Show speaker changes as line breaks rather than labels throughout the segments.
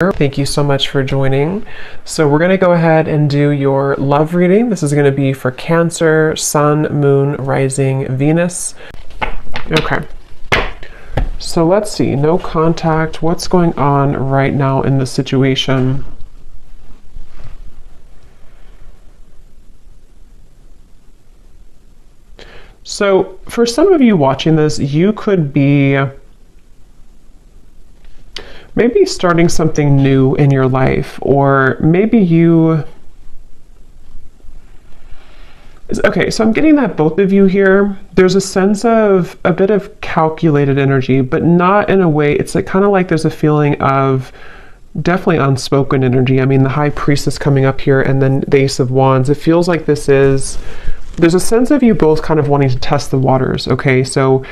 Thank you so much for joining. So we're going to go ahead and do your love reading. This is going to be for Cancer, Sun, Moon, Rising, Venus. Okay. So let's see. No contact. What's going on right now in the situation? So for some of you watching this, you could be maybe starting something new in your life, or maybe you... Okay, so I'm getting that both of you here, there's a sense of a bit of calculated energy, but not in a way, it's like kind of like there's a feeling of definitely unspoken energy. I mean, the High Priestess coming up here and then the Ace of Wands, it feels like there's a sense of you both kind of wanting to test the waters, okay? So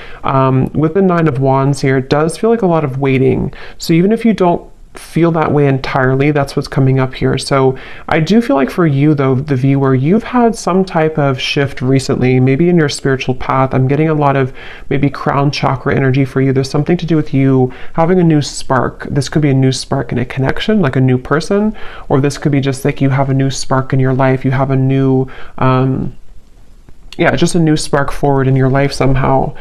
with the Nine of Wands here, it does feel like a lot of waiting. So even if you don't feel that way entirely, that's what's coming up here. So I do feel like for you, though, the viewer, you've had some type of shift recently, maybe in your spiritual path. I'm getting a lot of maybe crown chakra energy for you. There's something to do with you having a new spark. This could be a new spark in a connection, like a new person, or this could be just like you have a new spark in your life. You have a new... just a new spark forward in your life somehow.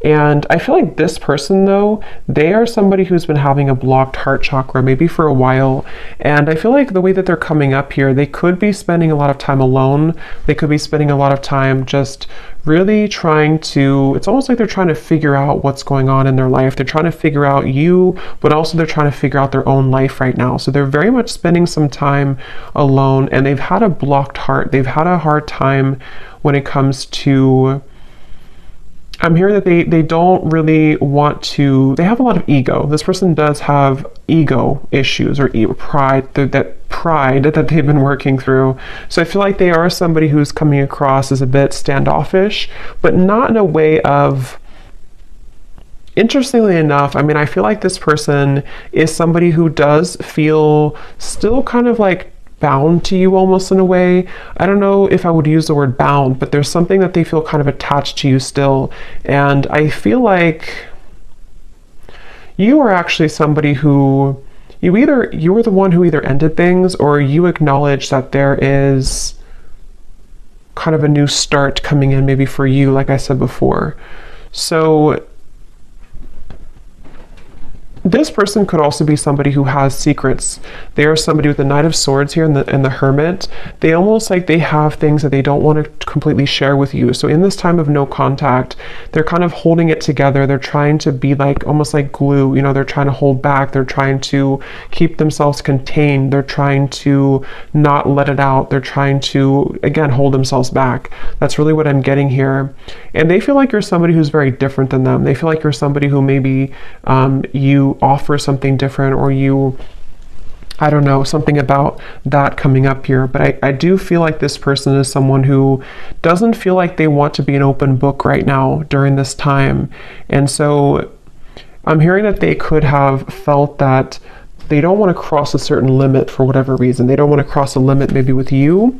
And I feel like this person, though, they are somebody who's been having a blocked heart chakra maybe for a while. And I feel like the way that they're coming up here, they could be spending a lot of time alone. They could be spending a lot of time just really trying to, it's almost like they're trying to figure out what's going on in their life. They're trying to figure out you, but also they're trying to figure out their own life right now. So they're very much spending some time alone, and they've had a blocked heart. They've had a hard time when it comes to, I'm hearing that they don't really want to, they have a lot of ego. This person does have ego issues or pride, that pride that they've been working through. So I feel like they are somebody who's coming across as a bit standoffish, but not in a way of, interestingly enough, I mean, I feel like this person is somebody who does feel still kind of like bound to you almost in a way. I don't know if I would use the word bound, but there's something that they feel kind of attached to you still. And I feel like you are actually somebody who you were the one who either ended things, or you acknowledge that there is kind of a new start coming in maybe for you, like I said before. So this person could also be somebody who has secrets. They are somebody with the Knight of Swords here and the Hermit. They almost like they have things that they don't want to completely share with you. So in this time of no contact, they're kind of holding it together. They're trying to be like almost like glue. You know, they're trying to hold back. They're trying to keep themselves contained. They're trying to not let it out. They're trying to, again, hold themselves back. That's really what I'm getting here. And they feel like you're somebody who's very different than them. They feel like you're somebody who maybe you offer something different, or you, I don't know, something about that coming up here. But I do feel like this person is someone who doesn't feel like they want to be an open book right now during this time. And so I'm hearing that they could have felt that they don't want to cross a certain limit for whatever reason. They don't want to cross a limit maybe with you,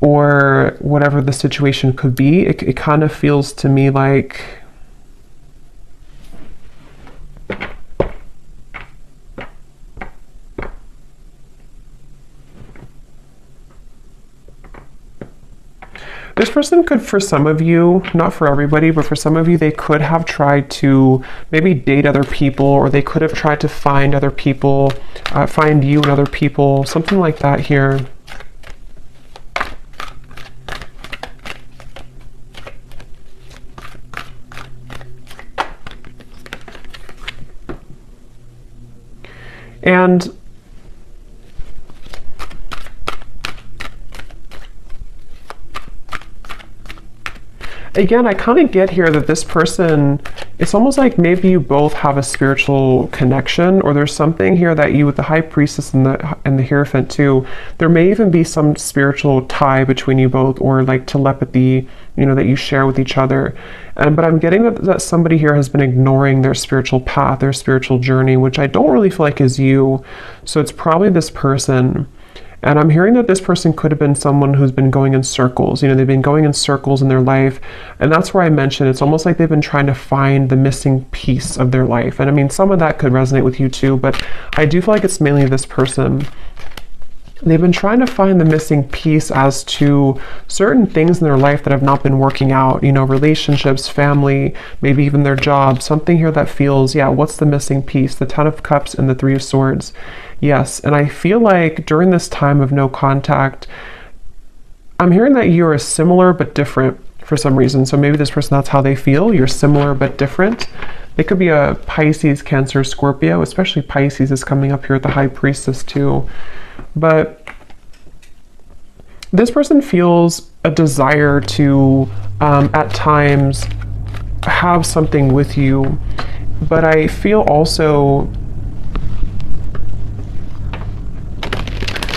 or whatever the situation could be. It kind of feels to me like this person could, for some of you, not for everybody, but for some of you, they could have tried to maybe date other people, or they could have tried to find other people, find you and other people, something like that here. And again, I kind of get here that this person, it's almost like maybe you both have a spiritual connection, or there's something here that you, with the High Priestess and the Hierophant too, there may even be some spiritual tie between you both, or like telepathy, you know, that you share with each other. But I'm getting that somebody here has been ignoring their spiritual path, their spiritual journey, which I don't really feel like is you. So it's probably this person. And I'm hearing that this person could have been someone who's been going in circles. You know, they've been going in circles in their life. And that's where I mentioned it's almost like they've been trying to find the missing piece of their life. And I mean, some of that could resonate with you too, but I do feel like it's mainly this person. They've been trying to find the missing piece as to certain things in their life that have not been working out, you know, relationships, family, maybe even their job, something here that feels, yeah, what's the missing piece? The Ten of Cups and the Three of Swords. Yes, and I feel like during this time of no contact, I'm hearing that you are similar but different for some reason. So maybe this person, that's how they feel. You're similar but different. It could be a Pisces, Cancer, Scorpio, especially Pisces is coming up here with the High Priestess too. But this person feels a desire to, at times, have something with you. But I feel also,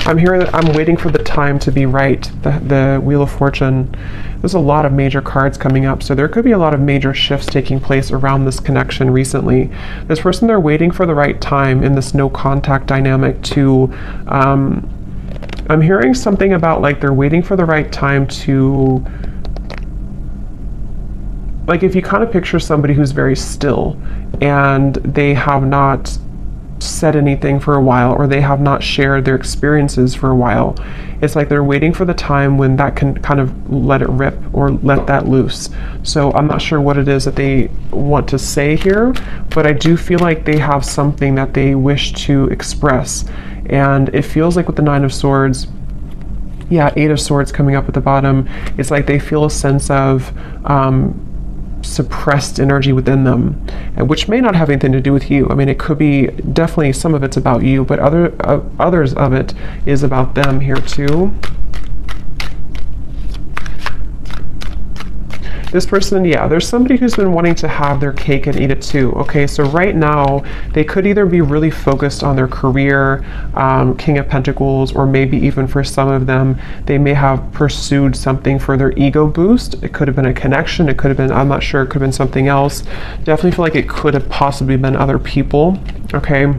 I'm hearing that I'm waiting for the time to be right. The Wheel of Fortune. There's a lot of major cards coming up. So there could be a lot of major shifts taking place around this connection recently. This person, they're waiting for the right time in this no contact dynamic to, I'm hearing something about like they're waiting for the right time to, like if you kind of picture somebody who's very still and they have not said anything for a while, or they have not shared their experiences for a while. It's like they're waiting for the time when that can kind of let it rip or let that loose. So I'm not sure what it is that they want to say here, but I do feel like they have something that they wish to express. And it feels like with the Nine of Swords, yeah, Eight of Swords coming up at the bottom, it's like they feel a sense of suppressed energy within them, which may not have anything to do with you. I mean, it could be, definitely some of it's about you, but others of it is about them here too. This person, yeah, there's somebody who's been wanting to have their cake and eat it too. Okay, so right now they could either be really focused on their career, King of Pentacles, or maybe even for some of them, they may have pursued something for their ego boost. It could have been a connection. It could have been, I'm not sure, it could have been something else. Definitely feel like it could have possibly been other people. Okay.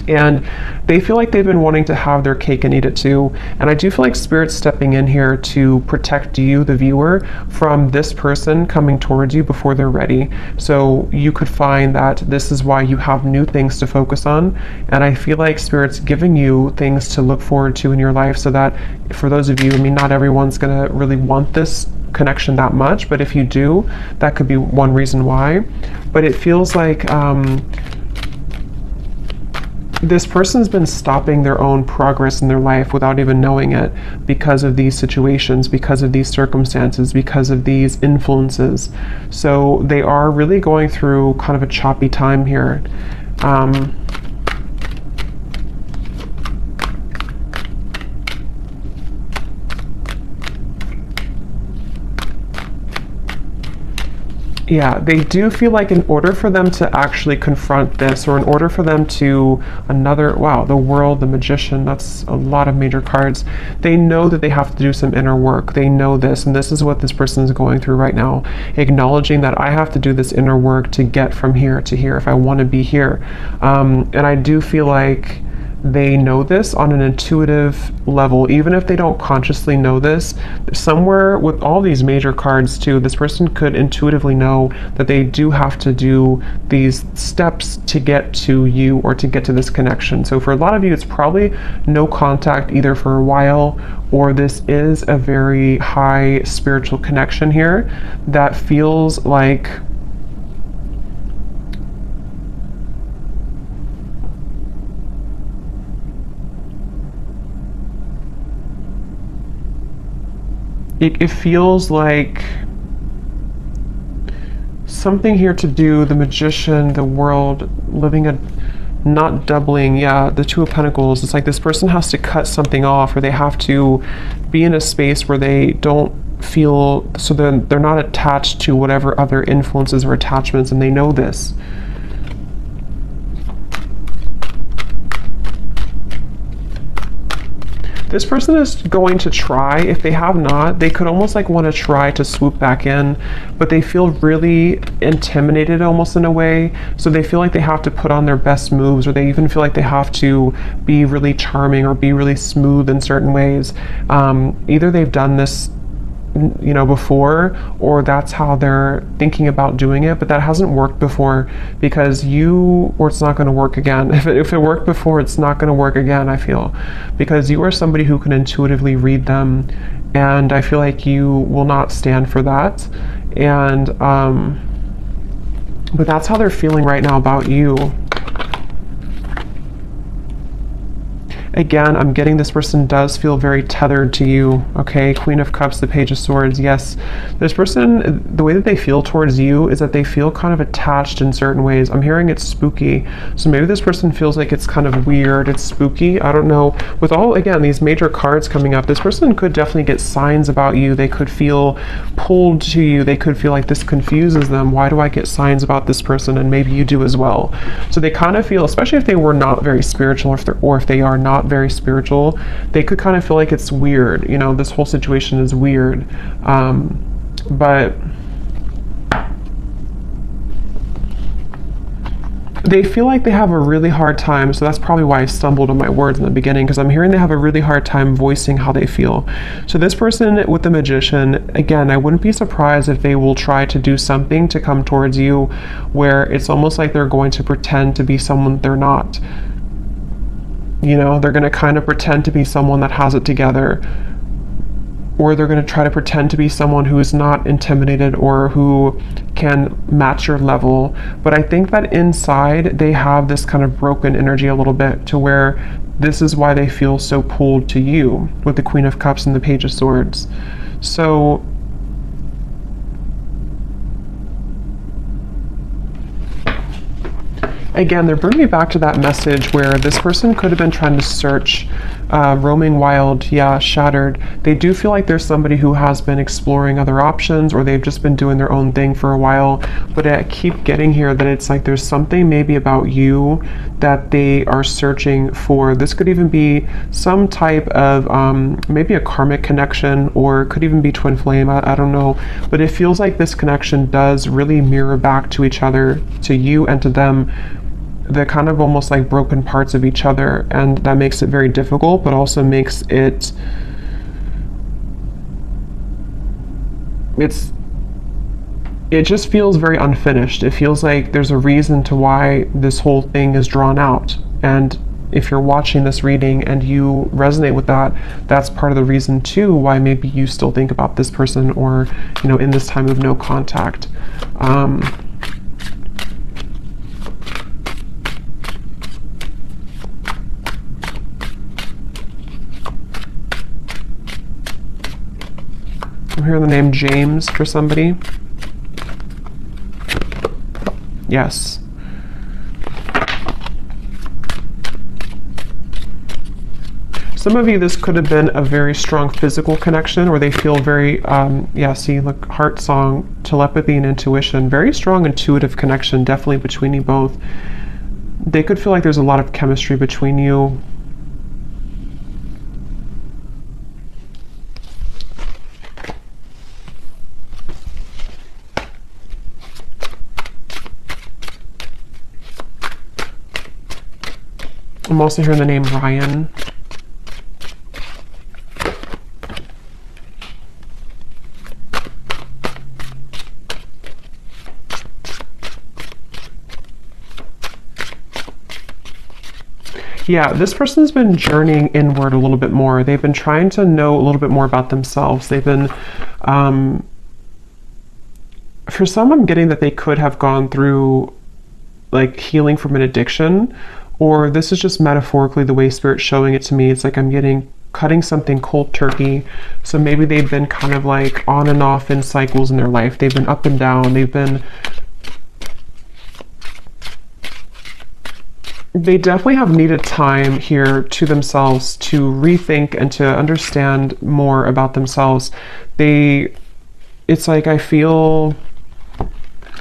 And they feel like they've been wanting to have their cake and eat it too. And I do feel like Spirit's stepping in here to protect you, the viewer, from this person coming towards you before they're ready. So you could find that this is why you have new things to focus on. And I feel like Spirit's giving you things to look forward to in your life, so that for those of you, I mean, not everyone's gonna really want this connection that much, but if you do, that could be one reason why. But it feels like this person's been stopping their own progress in their life without even knowing it, because of these situations, because of these circumstances, because of these influences. So they are really going through kind of a choppy time here. Yeah, they do feel like in order for them to actually confront this, or in order for them to wow, the World, the Magician, that's a lot of major cards. They know that they have to do some inner work. They know this, and this is what this person is going through right now, acknowledging that I have to do this inner work to get from here to here if I want to be here. And I do feel like they know this on an intuitive level, even if they don't consciously know this. Somewhere with all these major cards too, this person could intuitively know that they do have to do these steps to get to you, or to get to this connection. So for a lot of you, it's probably no contact either for a while, or this is a very high spiritual connection here that feels like it feels like something here to do, the Magician, the World, living a, not doubling, yeah, the Two of Pentacles. It's like this person has to cut something off, or they have to be in a space where they don't feel, so they're not attached to whatever other influences or attachments, and they know this. this person is going to try. If they have not, they could almost like want to try to swoop back in, but they feel really intimidated almost in a way. So they feel like they have to put on their best moves, or they even feel like they have to be really charming or be really smooth in certain ways. Either they've done this, you know, before, or that's how they're thinking about doing it, but that hasn't worked before because or it's not going to work again. If it worked before, it's not going to work again, I feel, because you are somebody who can intuitively read them, and I feel like you will not stand for that. And but that's how they're feeling right now about you. Again, I'm getting this person does feel very tethered to you, okay? Queen of Cups, the Page of Swords, yes. This person, the way that they feel towards you is that they feel kind of attached in certain ways. I'm hearing it's spooky. So maybe this person feels like it's kind of weird, it's spooky, I don't know. With all, again, these major cards coming up, this person could definitely get signs about you. They could feel pulled to you. They could feel like this confuses them. Why do I get signs about this person? And maybe you do as well. So they kind of feel, especially if they were not very spiritual, or if they are not very spiritual, they could kind of feel like it's weird, you know, this whole situation is weird. But they feel like they have a really hard time, so that's probably why I stumbled on my words in the beginning, because I'm hearing they have a really hard time voicing how they feel. So this person with the Magician, again, I wouldn't be surprised if they will try to do something to come towards you where it's almost like they're going to pretend to be someone they're not. You know, they're going to kind of pretend to be someone that has it together, or they're going to try to pretend to be someone who is not intimidated or who can match your level. But I think that inside they have this kind of broken energy a little bit, to where this is why they feel so pulled to you with the Queen of Cups and the Page of Swords. So again, they're bringing me back to that message where this person could have been trying to search, roaming wild, yeah, shattered. They do feel like there's somebody who has been exploring other options, or they've just been doing their own thing for a while. But I keep getting here that it's like there's something maybe about you that they are searching for. This could even be some type of maybe a karmic connection, or could even be twin flame, I don't know. But it feels like this connection does really mirror back to each other, to you and to them, the kind of almost like broken parts of each other, and that makes it very difficult, but also makes it just feels very unfinished. It feels like there's a reason to why this whole thing is drawn out, and if you're watching this reading and you resonate with that, that's part of the reason too why maybe you still think about this person, or, you know, in this time of no contact. I'm hearing the name James for somebody. Yes. Some of you, this could have been a very strong physical connection, or they feel very, yeah, see, look, heart song, telepathy and intuition, very strong intuitive connection, definitely between you both. They could feel like there's a lot of chemistry between you. I'm also hearing the name Ryan. Yeah, this person's been journeying inward a little bit more. They've been trying to know a little bit more about themselves. They've been, for some, I'm getting that they could have gone through like healing from an addiction, or this is just metaphorically the way Spirit's showing it to me. It's like I'm getting cutting something cold turkey. So maybe they've been kind of like on and off in cycles in their life. They've been up and down. They definitely have needed time here to themselves to rethink and to understand more about themselves. It's like I feel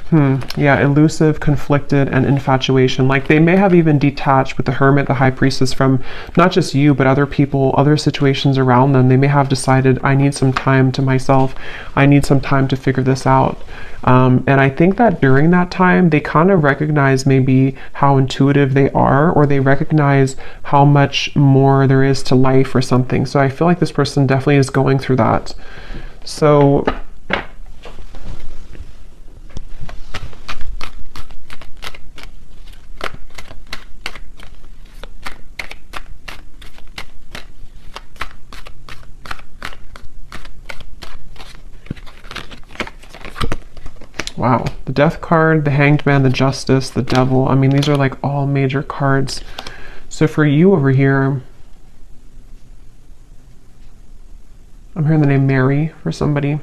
Yeah, elusive, conflicted, and infatuation. Like they may have even detached with the Hermit, the High Priestess, from not just you, but other people, other situations around them. They may have decided, I need some time to myself. I need some time to figure this out. And I think that during that time, they kind of recognize maybe how intuitive they are, or they recognize how much more there is to life or something. So I feel like this person definitely is going through that. So wow, the Death card, the Hanged Man, the Justice, the Devil. I mean, these are like all major cards. So for you over here, I'm hearing the name Mary for somebody.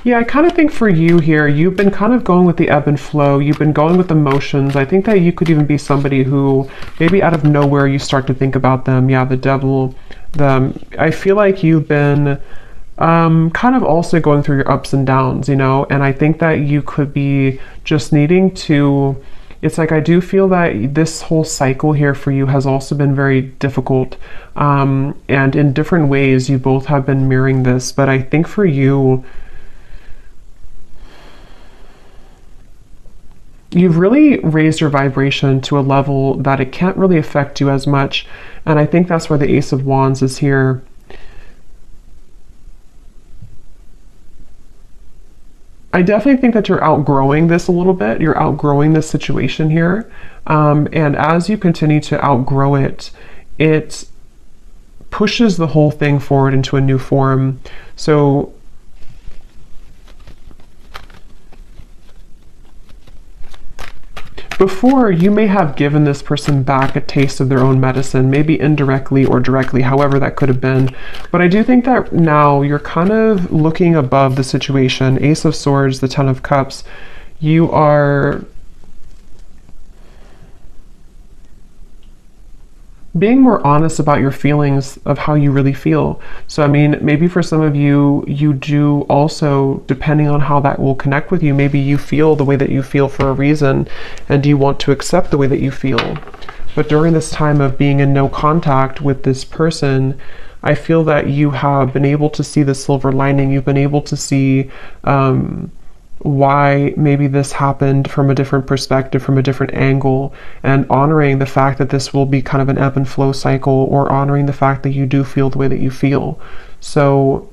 Yeah, I kind of think for you here, you've been kind of going with the ebb and flow. You've been going with emotions. I think that you could even be somebody who maybe out of nowhere you start to think about them. Yeah, the Devil. I feel like you've been kind of also going through your ups and downs, you know, and I think that you could be just needing to, it's like I do feel that this whole cycle here for you has also been very difficult, and in different ways you both have been mirroring this, but I think for you, you've really raised your vibration to a level that it can't really affect you as much. And I think that's why the Ace of Wands is here. I definitely think that you're outgrowing this a little bit. You're outgrowing this situation here. And as you continue to outgrow it, it pushes the whole thing forward into a new form. So before, you may have given this person back a taste of their own medicine, maybe indirectly or directly, however that could have been. But I do think that now you're kind of looking above the situation. Ace of Swords, the Ten of Cups, you are being more honest about your feelings of how you really feel. So, I mean, maybe for some of you, you do also, depending on how that will connect with you, maybe you feel the way that you feel for a reason, and you want to accept the way that you feel. But during this time of being in no contact with this person, I feel that you have been able to see the silver lining. You've been able to see why maybe this happened from a different perspective, from a different angle, and honoring the fact that this will be kind of an ebb and flow cycle, or honoring the fact that you do feel the way that you feel. So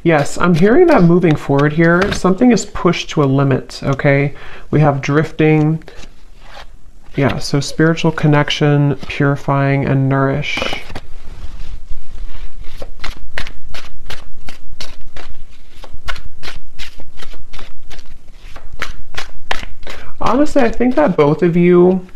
yes, I'm hearing that moving forward here, something is pushed to a limit, okay? We have drifting. Yeah, so spiritual connection, purifying, and nourish. Honestly, I think that both of you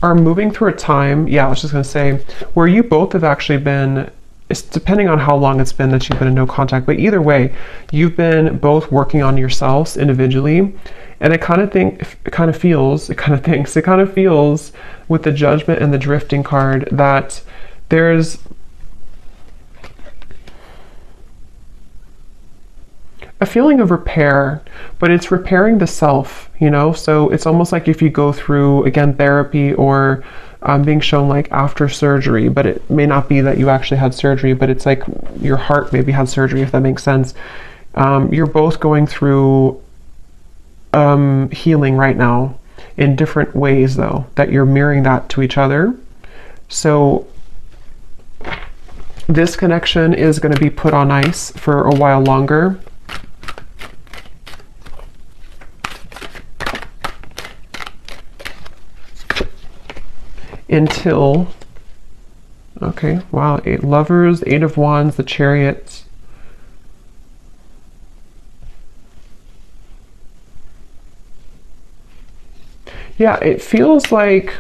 are moving through a time, yeah, I was just going to say, where you both have actually been, it's depending on how long it's been that you've been in no contact, but either way, you've been both working on yourselves individually. And it kind of feels with the Judgment and the Drifting card that there's a feeling of repair, but it's repairing the self, you know? So it's almost like if you go through, again, therapy, or being shown like after surgery, but it may not be that you actually had surgery, but it's like your heart maybe had surgery, if that makes sense. You're both going through healing right now in different ways, though, that you're mirroring that to each other. So this connection is going to be put on ice for a while longer. Until Okay, wow, 8 lovers, 8 of wands, the chariot. Yeah, it feels like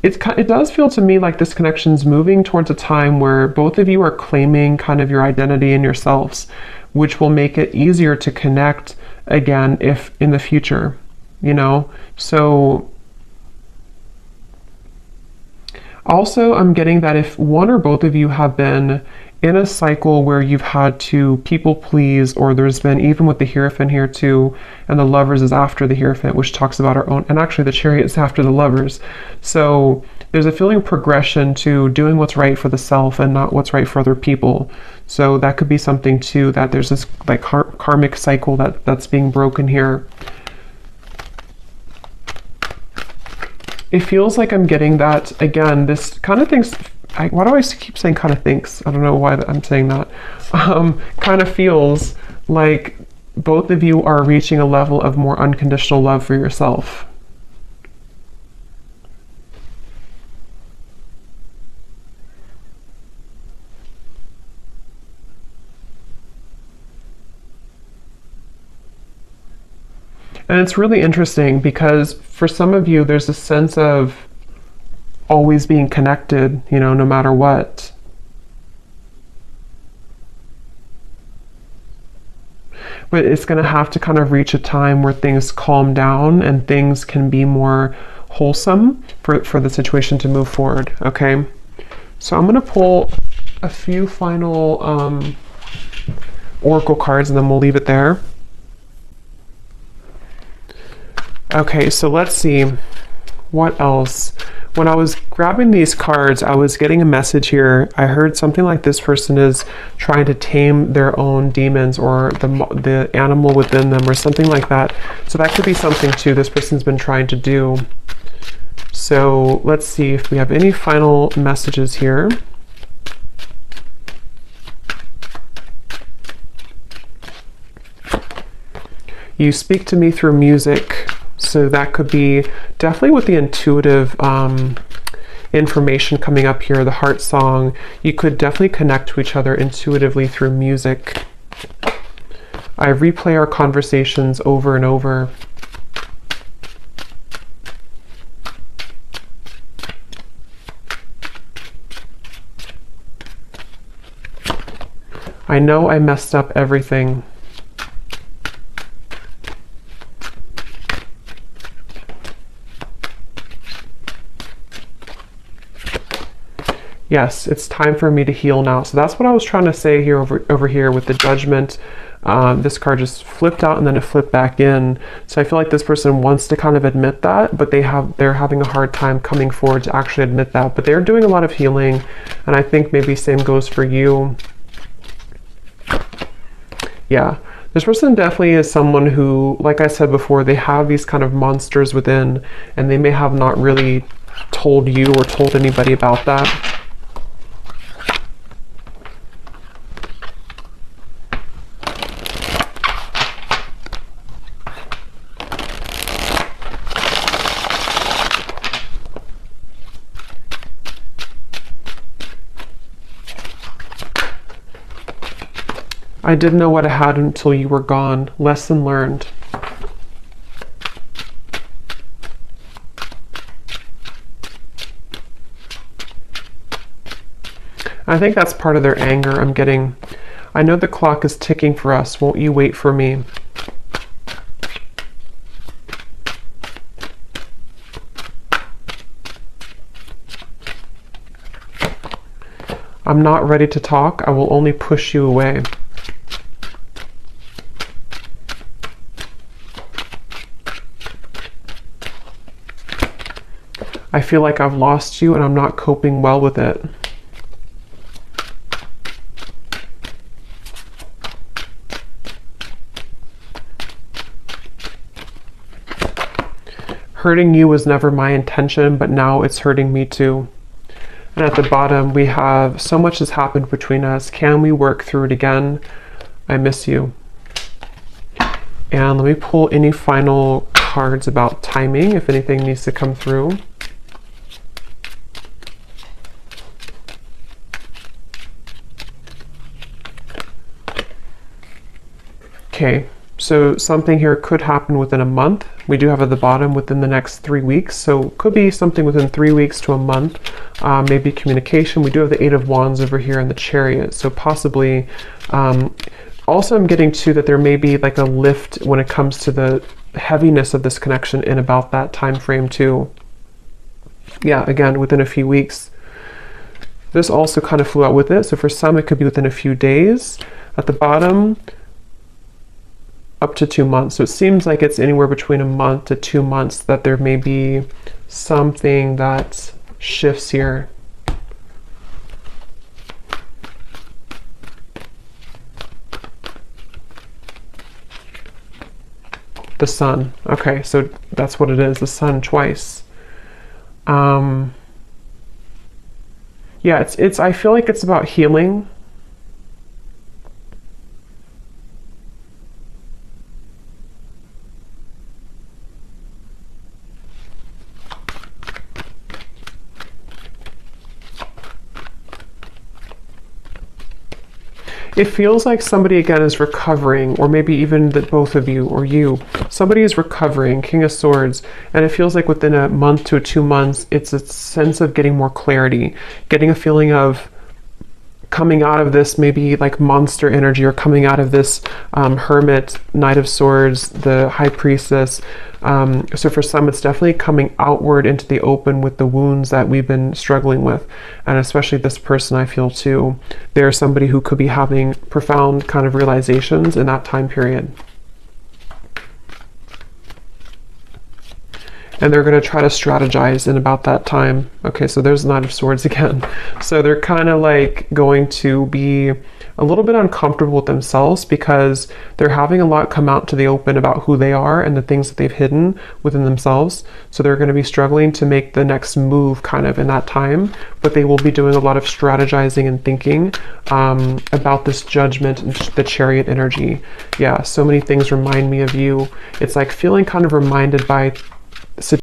it does feel to me like this connection's moving towards a time where both of you are claiming kind of your identity and yourselves, which will make it easier to connect again if in the future, you know? So also I'm getting that if one or both of you have been in a cycle where you've had to people please, or there's been, even with the Hierophant here too, and the Lovers is after the Hierophant, which talks about our own, and actually the Chariot is after the Lovers. So there's a feeling of progression to doing what's right for the self and not what's right for other people. So that could be something too, that there's this like karmic cycle that's being broken here. It feels like I'm getting that, again, this kind of things, why do I keep saying kind of thinks? I don't know why I'm saying that. Kind of feels like both of you are reaching a level of more unconditional love for yourself. And it's really interesting because for some of you, there's a sense of always being connected, you know, no matter what. But it's going to have to kind of reach a time where things calm down and things can be more wholesome for the situation to move forward, okay? So I'm going to pull a few final oracle cards and then we'll leave it there. Okay, so let's see. What else? When I was grabbing these cards, I was getting a message here. I heard something like this person is trying to tame their own demons or the animal within them or something like that. So that could be something too this person's been trying to do. So let's see if we have any final messages here. You speak to me through music. So that could be definitely with the intuitive information coming up here, the heart song. You could definitely connect to each other intuitively through music. I replay our conversations over and over. I know I messed up everything. Yes, it's time for me to heal now. So that's what I was trying to say here over here with the Judgment. This card just flipped out and then it flipped back in. So I feel like this person wants to kind of admit that, but they're having a hard time coming forward to actually admit that. But they're doing a lot of healing, and I think maybe same goes for you. Yeah, this person definitely is someone who, like I said before, they have these kind of monsters within, and they may have not really told you or told anybody about that. I didn't know what I had until you were gone. Lesson learned. I think that's part of their anger. I'm getting, I know the clock is ticking for us. Won't you wait for me? I'm not ready to talk. I will only push you away. I feel like I've lost you and I'm not coping well with it. Hurting you was never my intention, but now it's hurting me too. And at the bottom, we have so much has happened between us. Can we work through it again? I miss you. And let me pull any final cards about timing, if anything needs to come through. Okay, so something here could happen within a month. We do have at the bottom within the next 3 weeks. So could be something within 3 weeks to a month, maybe communication. We do have the Eight of Wands over here in the Chariot. So possibly, also I'm getting to that there may be like a lift when it comes to the heaviness of this connection in about that time frame too. Yeah, again, within a few weeks. This also kind of flew out with it. So for some, it could be within a few days. At the bottom, up to 2 months. So it seems like it's anywhere between a month to 2 months that there may be something that shifts here. The Sun. Okay, so that's what it is, the Sun twice. Yeah, I feel like it's about healing. It feels like somebody again is recovering, or maybe even that both of you or you. Somebody is recovering, King of Swords, and it feels like within a month to 2 months, it's a sense of getting more clarity, getting a feeling of coming out of this maybe like monster energy, or coming out of this Hermit, Knight of Swords, the High Priestess. So for some, it's definitely coming outward into the open with the wounds that we've been struggling with. And especially this person, I feel too, they're somebody who could be having profound kind of realizations in that time period. And they're going to try to strategize in about that time. Okay, so there's Knight of Swords again. So they're kind of like going to be a little bit uncomfortable with themselves because they're having a lot come out to the open about who they are and the things that they've hidden within themselves. So they're going to be struggling to make the next move kind of in that time, but they will be doing a lot of strategizing and thinking about this Judgment and the Chariot energy. Yeah, so many things remind me of you. It's like feeling kind of reminded by